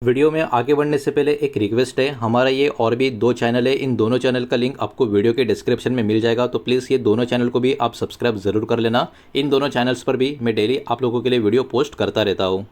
Video में आगे बढ़ने से पहले एक रिक्वेस्ट है। हमारा ये और भी दो चैनल है, इन दोनों चैनल का लिंक आपको वीडियो के डिस्क्रिप्शन में मिल जाएगा, तो प्लीज़ ये दोनों चैनल को भी आप सब्सक्राइब ज़रूर कर लेना। इन दोनों चैनल्स पर भी मैं डेली आप लोगों के लिए वीडियो पोस्ट करता रहता हूँ।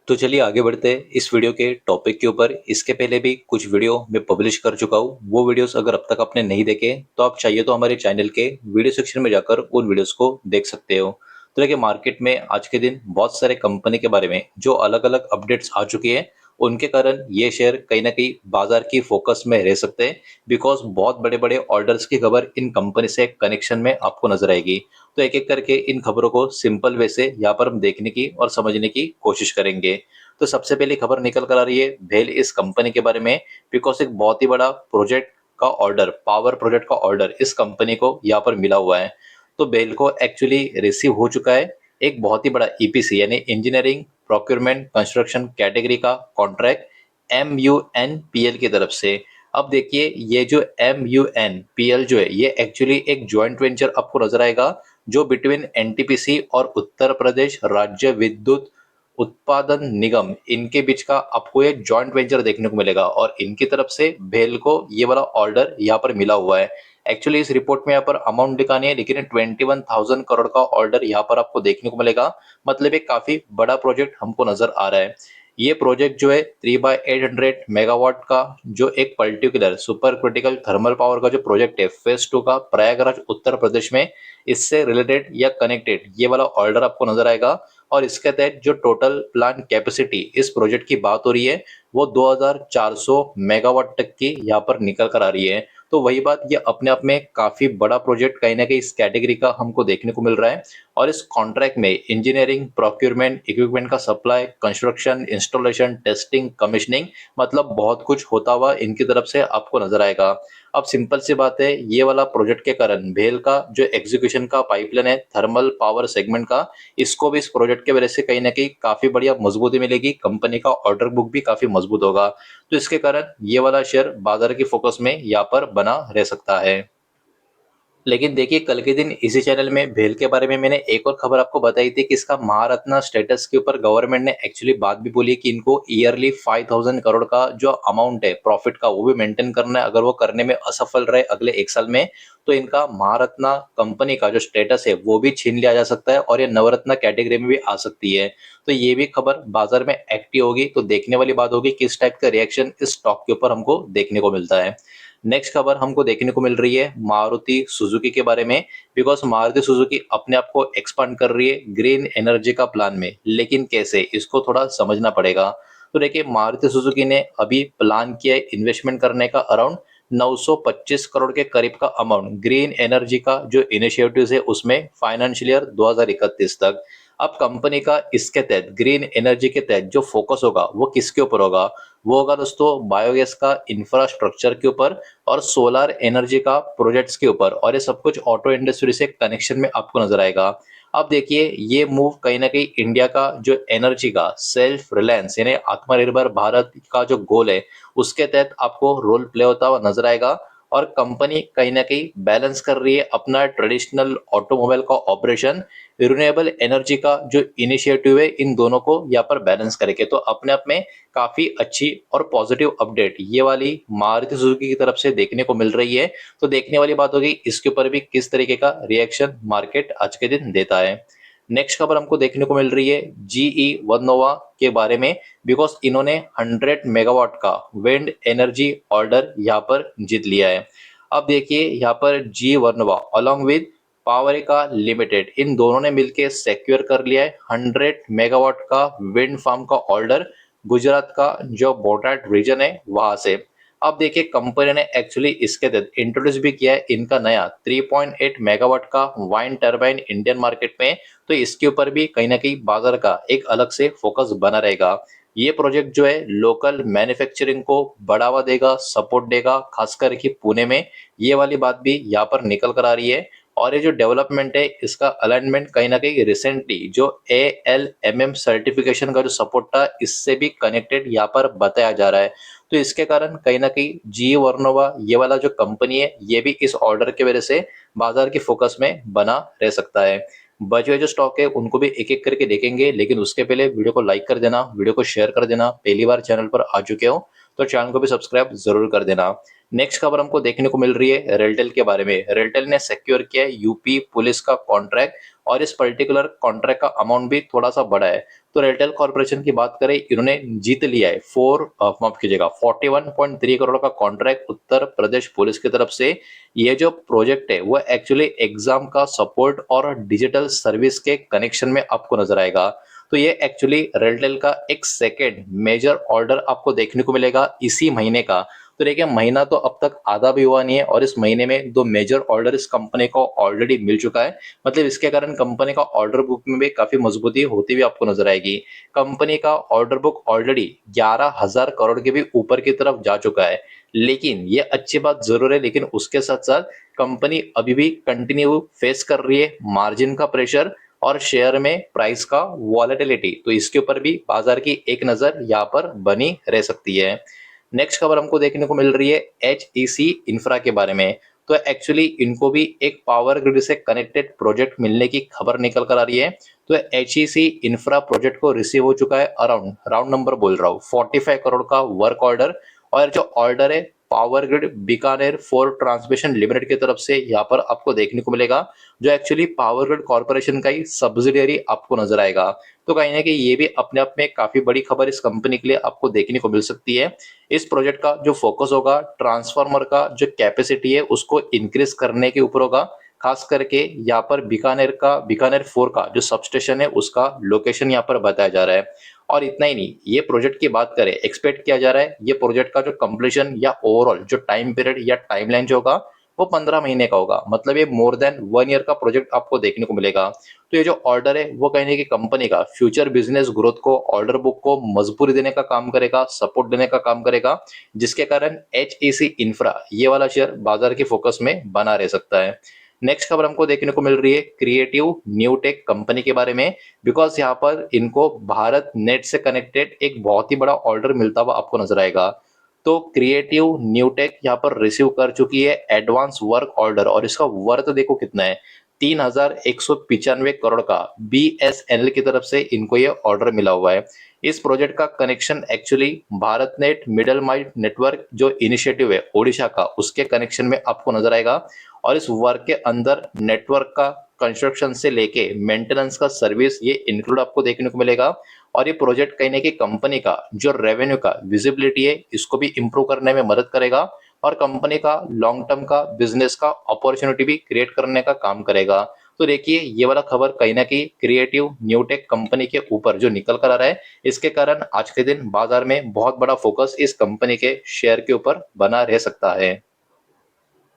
तो चलिए आगे बढ़ते हैं इस वीडियो के टॉपिक के ऊपर। इसके पहले भी कुछ वीडियो मैं पब्लिश कर चुका हूँ, वो वीडियोस अगर अब तक आपने नहीं देखे तो आप चाहिए तो हमारे चैनल के वीडियो सेक्शन में जाकर उन वीडियोस को देख सकते हो। तो देखिए, मार्केट में आज के दिन बहुत सारे कंपनी के बारे में जो अलग अलग अपडेट्स आ चुकी है, उनके कारण ये शेयर कहीं ना कहीं बाजार की फोकस में रह सकते हैं। बिकॉज बहुत बड़े बड़े ऑर्डर्स की खबर इन कंपनी से कनेक्शन में आपको नजर आएगी। तो एक एक करके इन खबरों को सिंपल वे से यहाँ पर हम देखने की और समझने की कोशिश करेंगे। तो सबसे पहली खबर निकल कर आ रही है भेल इस कंपनी के बारे में। बिकॉज एक बहुत ही बड़ा प्रोजेक्ट का ऑर्डर, पावर प्रोजेक्ट का ऑर्डर इस कंपनी को यहाँ पर मिला हुआ है। तो भेल को एक्चुअली रिसीव हो चुका है एक बहुत ही बड़ा ईपीसी यानी इंजीनियरिंग प्रोक्योरमेंट कंस्ट्रक्शन कैटेगरी का कॉन्ट्रैक्ट MUNPL की तरफ से। अब देखिए, ये जो MUNPL जो है, ये एक्चुअली एक ज्वाइंट वेंचर आपको नजर आएगा जो बिटवीन एनटीपीसी और उत्तर प्रदेश राज्य विद्युत उत्पादन निगम, इनके बीच का आपको ये जॉइंट वेंचर देखने को मिलेगा और इनकी तरफ से भेल को ये वाला ऑर्डर यहाँ पर मिला हुआ है। एक्चुअली इस रिपोर्ट में यहाँ पर अमाउंट दिखा नहीं है, लेकिन 21,000 करोड़ का ऑर्डर यहाँ पर आपको देखने को मिलेगा। मतलब एक काफी बड़ा प्रोजेक्ट हमको नजर आ रहा है। ये प्रोजेक्ट जो है 3/800 मेगावाट का, जो एक particular super critical thermal power का जो प्रोजेक्ट है फेज 2 का प्रयागराज उत्तर प्रदेश में, इससे रिलेटेड या कनेक्टेड ये वाला ऑर्डर आपको नजर आएगा। और इसके तहत जो टोटल प्लांट कैपेसिटी इस प्रोजेक्ट की बात हो रही है, वो 2400 मेगावाट तक की यहाँ पर निकल कर आ रही है। तो वही बात, ये अपने आप में काफी बड़ा प्रोजेक्ट कहीं ना कहीं इस कैटेगरी का हमको देखने को मिल रहा है। और इस कॉन्ट्रैक्ट में इंजीनियरिंग प्रोक्योरमेंट इक्विपमेंट का supply, construction, installation, testing, commissioning, मतलब बहुत कुछ होता हुआ इनकी तरफ से आपको नजर आएगा। अब सिंपल सी बात है, ये वाला प्रोजेक्ट के कारण भेल का जो एग्जीक्यूशन का पाइपलाइन है थर्मल पावर सेगमेंट का, इसको भी इस प्रोजेक्ट के वजह से कहीं ना कहीं काफी बढ़िया मजबूती मिलेगी। कंपनी का ऑर्डर बुक भी काफी मजबूत होगा। तो इसके कारण ये वाला शेयर बाजार की फोकस में यहाँ पर बना रह सकता है। लेकिन देखिए, कल के दिन इसी चैनल में भेल के बारे में मैंने एक और खबर आपको बताई थी कि इसका महारत्ना स्टेटस के ऊपर गवर्नमेंट ने एक्चुअली बात भी बोली कि इनको ईयरली 5,000 करोड़ का जो अमाउंट है प्रॉफिट का, वो भी मेंटेन करना है। अगर वो करने में असफल रहे अगले एक साल में, तो इनका महारत्ना कंपनी का जो स्टेटस है वो भी छीन लिया जा सकता है और ये नवरत्ना कैटेगरी में भी आ सकती है। तो ये भी खबर बाजार में एक्टिव होगी, तो देखने वाली बात होगी किस टाइप का रिएक्शन इस स्टॉक के ऊपर हमको देखने को मिलता है। नेक्स्ट खबर हमको देखने को मिल रही है मारुति सुजुकी के बारे में। बिकॉज मारुति सुजुकी अपने आप को एक्सपांड कर रही है ग्रीन एनर्जी का प्लान में, लेकिन कैसे, इसको थोड़ा समझना पड़ेगा। तो देखिए, मारुति सुजुकी ने अभी प्लान किया है इन्वेस्टमेंट करने का अराउंड 925 करोड़ के करीब का अमाउंट ग्रीन एनर्जी का जो इनिशिएटिव्स है उसमें फाइनेंशियल ईयर 2031 तक। अब कंपनी का इसके तहत ग्रीन एनर्जी के तहत जो फोकस होगा वो किसके ऊपर होगा? वो होगा दोस्तों बायोगैस का इंफ्रास्ट्रक्चर के ऊपर और सोलर एनर्जी का प्रोजेक्ट्स के ऊपर, और ये सब कुछ ऑटो इंडस्ट्री से कनेक्शन में आपको नजर आएगा। अब देखिए, ये मूव कहीं ना कहीं इंडिया का जो एनर्जी का सेल्फ रिलायंस यानी आत्मनिर्भर भारत का जो गोल है, उसके तहत आपको रोल प्ले होता हुआ नजर आएगा। और कंपनी कहीं ना कहीं बैलेंस कर रही है अपना ट्रेडिशनल ऑटोमोबाइल का ऑपरेशन रिन्यूएबल एनर्जी का जो इनिशिएटिव है, इन दोनों को यहाँ पर बैलेंस करके। तो अपने आप में काफी अच्छी और पॉजिटिव अपडेट ये वाली मारुति सुजुकी की तरफ से देखने को मिल रही है। तो देखने वाली बात होगी इसके ऊपर भी किस तरीके का रिएक्शन मार्केट आज के दिन देता है। नेक्स्ट खबर हमको देखने को मिल रही है जीई वर्नोवा के बारे में। बिकॉज इन्होंने 100 मेगावाट का विंड एनर्जी ऑर्डर यहाँ पर जीत लिया है। अब देखिए, यहाँ पर जी वर्नोवा अलॉन्ग विद पावर का लिमिटेड, इन दोनों ने मिलकर सिक्योर कर लिया है 100 मेगावाट का विंड फार्म का ऑर्डर गुजरात का जो बोटाड रीजन है वहां से। अब देखिए, कंपनी ने एक्चुअली इसके तहत इंट्रोड्यूस भी किया है इनका नया 3.8 मेगावाट का वाइन टर्बाइन इंडियन मार्केट में। तो इसके ऊपर भी कहीं ना कहीं बाजार का एक अलग से फोकस बना रहेगा। ये प्रोजेक्ट जो है लोकल मैन्युफैक्चरिंग को बढ़ावा देगा, सपोर्ट देगा, खासकर कि पुणे में। ये वाली बात भी यहाँ पर निकल कर आ रही है। और ये जो डेवलपमेंट है इसका अलाइनमेंट कहीं ना कहीं रिसेंटली जो ALMM सर्टिफिकेशन का जो सपोर्ट था, इससे भी कनेक्टेड यहाँ पर बताया जा रहा है। तो इसके कारण कहीं ना कहीं जी वर्नोवा ये वाला जो कंपनी है, ये भी इस ऑर्डर की वजह से बाजार की फोकस में बना रह सकता है। बचे हुए जो स्टॉक है उनको भी एक एक करके देखेंगे, लेकिन उसके पहले वीडियो को लाइक कर देना, वीडियो को शेयर कर देना। पहली बार चैनल पर आ चुके हो तो चैनल को भी सब्सक्राइब जरूर कर देना। नेक्स्ट खबर हमको देखने को मिल रही है रेलटेल के बारे में। रेलटेल ने सिक्योर किया है यूपी पुलिस का कॉन्ट्रैक्ट, और इस पर्टिकुलर कॉन्ट्रैक्ट का अमाउंट भी थोड़ा सा बड़ा है। तो रेलटेल कॉर्पोरेशन की बात करें, इन्होंने जीत लिया है माफ कीजिएगा 41.3 करोड़ का कॉन्ट्रैक्ट उत्तर प्रदेश पुलिस की तरफ से। ये जो प्रोजेक्ट है वो एक्चुअली एग्जाम का सपोर्ट और डिजिटल सर्विस के कनेक्शन में आपको नजर आएगा। तो ये एक्चुअली रेलटेल का एक सेकेंड मेजर ऑर्डर आपको देखने को मिलेगा इसी महीने का। तो देखिए महीना तो अब तक आधा भी हुआ नहीं है और इस महीने में दो मेजर ऑर्डर इस कंपनी को ऑलरेडी मिल चुका है। मतलब इसके कारण कंपनी का ऑर्डर बुक में भी काफी मजबूती होती हुई आपको नजर आएगी। कंपनी का ऑर्डर बुक ऑलरेडी 11,000 करोड़ के भी ऊपर की तरफ जा चुका है। लेकिन ये अच्छी बात जरूर है, लेकिन उसके साथ साथ कंपनी अभी भी कंटिन्यू फेस कर रही है मार्जिन का प्रेशर और शेयर में प्राइस का वॉलेटिलिटी। तो इसके ऊपर भी बाजार की एक नजर यहाँ पर बनी रह सकती है। नेक्स्ट खबर हमको देखने को मिल रही है HEC इंफ्रा के बारे में। तो एक्चुअली इनको भी एक पावर ग्रिड से कनेक्टेड प्रोजेक्ट मिलने की खबर निकल कर आ रही है। तो HEC इंफ्रा प्रोजेक्ट को रिसीव हो चुका है अराउंड, राउंड नंबर बोल रहा हूँ, 45 करोड़ का वर्क ऑर्डर। और जो ऑर्डर है power grid Bikaner four transmission limited की तरफ से यहाँ पर आपको देखने को मिलेगा, जो एक्चुअली पावर ग्रिड कॉर्पोरेशन का ही सब्सिडियरी आपको नजर आएगा। तो कहीं ना कहीं ये भी अपने आप में काफी बड़ी खबर इस कंपनी के लिए आपको देखने को मिल सकती है। इस प्रोजेक्ट का जो फोकस होगा ट्रांसफार्मर का जो कैपेसिटी है उसको इंक्रीज करने के ऊपर होगा। खास करके यहाँ पर बीकानेर 4 का जो सबस्टेशन है उसका लोकेशन यहाँ पर बताया जा रहा है। और इतना ही नहीं, ये प्रोजेक्ट की बात करें, एक्सपेक्ट किया जा रहा है ये प्रोजेक्ट का जो कंप्लीशन या ओवरऑल जो टाइम पीरियड या टाइमलाइन जो होगा वो 15 महीने का होगा। मतलब ये मोर देन 1 ईयर का प्रोजेक्ट आपको देखने को मिलेगा। तो ये जो ऑर्डर है वो कहने की कंपनी का फ्यूचर बिजनेस ग्रोथ को, ऑर्डर बुक को मजबूरी देने का काम करेगा, सपोर्ट देने का काम करेगा, जिसके कारण HEC इंफ्रा ये वाला शेयर बाजार के फोकस में बना रह सकता है। नेक्स्ट खबर हमको देखने को मिल रही है क्रिएटिव न्यू टेक कंपनी के बारे में। बिकॉज यहाँ पर इनको भारत नेट से कनेक्टेड एक बहुत ही बड़ा ऑर्डर मिलता हुआ आपको नजर आएगा। तो क्रिएटिव न्यू टेक यहाँ पर रिसीव कर चुकी है एडवांस वर्क ऑर्डर, और इसका वर्थ देखो कितना है, 3,195 करोड़ का BSNL की तरफ से इनको ये ऑर्डर मिला हुआ है। इस प्रोजेक्ट का connection actually Bharat net middle mile network जो इनिशिएटिव है ओडिशा का, उसके कनेक्शन में आपको नजर आएगा। और इस वर्क के अंदर नेटवर्क का कंस्ट्रक्शन से लेके मेंटेनेंस का सर्विस ये इंक्लूड आपको देखने को मिलेगा। और ये प्रोजेक्ट कहीं ना कहीं कंपनी का जो रेवेन्यू का विजिबिलिटी है इसको भी इंप्रूव करने में मदद करेगा, और कंपनी का लॉन्ग टर्म का बिजनेस का अपॉर्चुनिटी भी क्रिएट करने का काम करेगा। तो देखिए ये वाला खबर कहीं ना कहीं क्रिएटिव न्यूटेक कंपनी के ऊपर जो निकल कर आ रहा है, इसके कारण आज के दिन बाजार में बहुत बड़ा फोकस इस कंपनी के शेयर के ऊपर बना रह सकता है।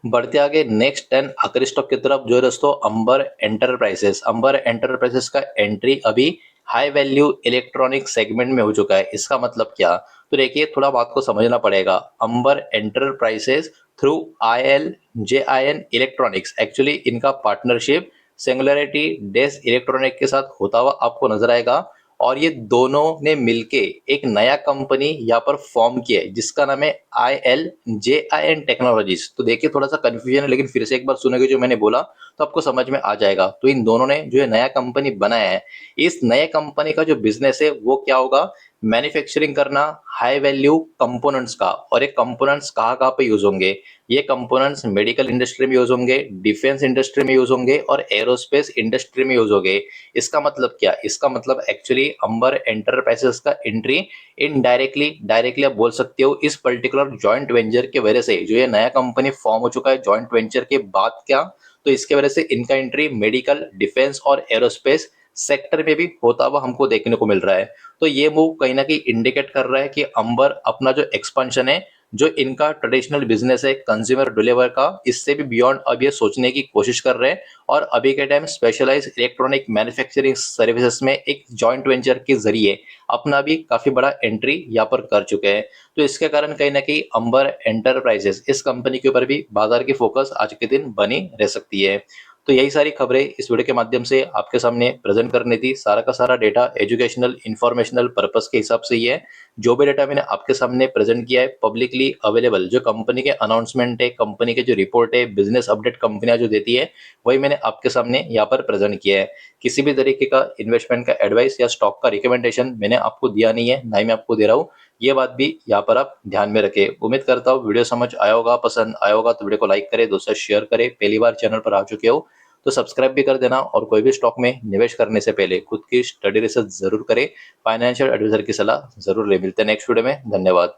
बढ़ते आगे नेक्स्ट 10 आखिरी स्टॉक की तरफ, जो है दोस्तों अंबर एंटरप्राइजेस। अंबर एंटरप्राइजेस का एंट्री अभी हाई वैल्यू इलेक्ट्रॉनिक सेगमेंट में हो चुका है। इसका मतलब क्या, तो देखिए थोड़ा बात को समझना पड़ेगा। Amber enterprises through ILJIN electronics, actually इनका पार्टनरशिप सिंगुलैरिटी डेस इलेक्ट्रॉनिक के साथ होता हुआ आपको नजर आएगा। और ये दोनों ने मिलके एक नया कंपनी यहाँ पर फॉर्म किया है जिसका नाम है ILJIN टेक्नोलॉजीज। तो देखिए थोड़ा सा कंफ्यूजन है, लेकिन फिर से एक बार सुनेंगे जो मैंने बोला तो आपको समझ में आ जाएगा। तो इन दोनों ने जो है नया कंपनी बनाया है, इस नए कंपनी का जो बिजनेस है वो क्या होगा, मैन्युफैक्चरिंग करना हाई वैल्यू कंपोनेंट्स का। और ये कंपोनेंट्स कहाँ कहाँ पे यूज होंगे, ये कंपोनेंट्स मेडिकल इंडस्ट्री में यूज होंगे, डिफेंस इंडस्ट्री में यूज होंगे और एरोस्पेस इंडस्ट्री में यूज होंगे। इसका मतलब क्या, इसका मतलब एक्चुअली अंबर एंटरप्राइजेस का एंट्री इनडायरेक्टली डायरेक्टली आप बोल सकते हो इस पर्टिकुलर जॉइंट वेंचर की वजह से, जो ये नया कंपनी फॉर्म हो चुका है जॉइंट वेंचर के बाद क्या, तो इसके वजह से इनका एंट्री मेडिकल, डिफेंस और एरोस्पेस सेक्टर में भी होता हुआ हमको देखने को मिल रहा है। तो ये मूव कहीं ना कहीं इंडिकेट कर रहा है कि अंबर अपना जो एक्सपेंशन है, जो इनका ट्रेडिशनल बिजनेस है कंज्यूमर डिलीवर का, इससे भी बियॉन्ड अब ये सोचने की कोशिश कर रहे हैं। और अभी के time specialise electronic manufacturing services में एक जॉइंट वेंचर के जरिए अपना भी काफी बड़ा एंट्री यहाँ पर कर चुके हैं। तो इसके कारण कहीं ना कहीं अंबर एंटरप्राइजेस इस कंपनी के ऊपर भी बाजार की फोकस आज के दिन बनी रह सकती है। तो यही सारी खबरें इस वीडियो के माध्यम से आपके सामने प्रेजेंट करनी थी। सारा का सारा डेटा एजुकेशनल इन्फॉर्मेशनल पर्पस के हिसाब से ही है। जो भी डेटा मैंने आपके सामने प्रेजेंट किया है पब्लिकली अवेलेबल, जो कंपनी के अनाउंसमेंट है, कंपनी के जो रिपोर्ट है, बिजनेस अपडेट कंपनियां जो देती है, वही मैंने आपके सामने यहाँ पर प्रेजेंट किया है। किसी भी तरीके का इन्वेस्टमेंट का एडवाइस या स्टॉक का रिकमेंडेशन मैंने आपको दिया नहीं है, ना ही मैं आपको दे रहा हूँ। ये बात भी यहाँ पर आप ध्यान में रखें। उम्मीद करता हूँ वीडियो समझ आया होगा, पसंद आया होगा तो वीडियो को लाइक करें, दोस्तों शेयर करें। पहली बार चैनल पर आ चुके हो तो सब्सक्राइब भी कर देना, और कोई भी स्टॉक में निवेश करने से पहले खुद की स्टडी रिसर्च जरूर करें। फाइनेंशियल एडवाइजर की सलाह जरूर ले। मिलते हैं नेक्स्ट वीडियो में। धन्यवाद।